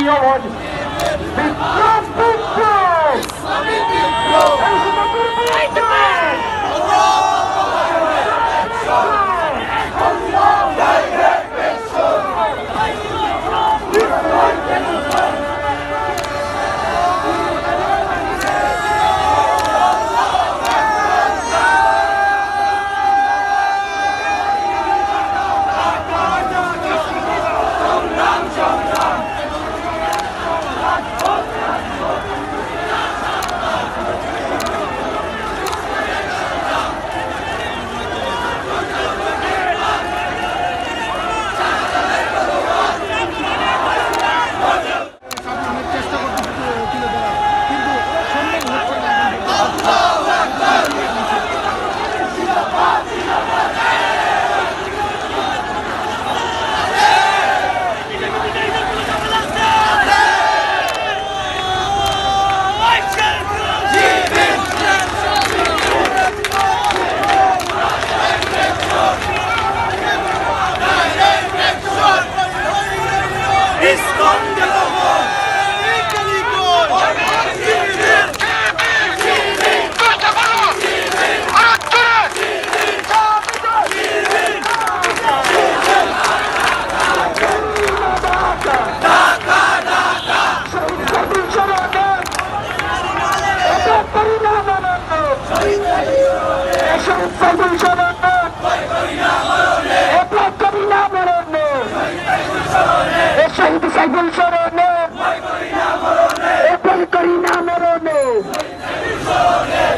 আওয়াজ বিপ্লব বিপ্লব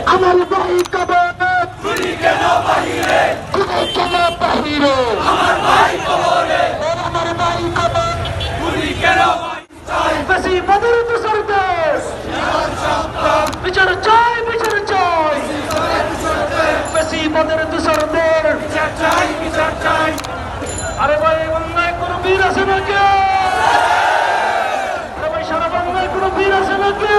আমার ভাই কবরে গুলি কেন বাহিরে গুলি কেন বাহিরে আমার ভাই কবরে আমার ভাই কবরে গুলি কেন বাহিরে বেশি বদর দুসর দেশ বিচার চাই বেশি বদর দুসর দেশ বিচার চাই আরে ভাই অন্যায় কোন বীর আছে নাকি আরে ভাই সারা বাংলায় কোন বীর আছে নাকি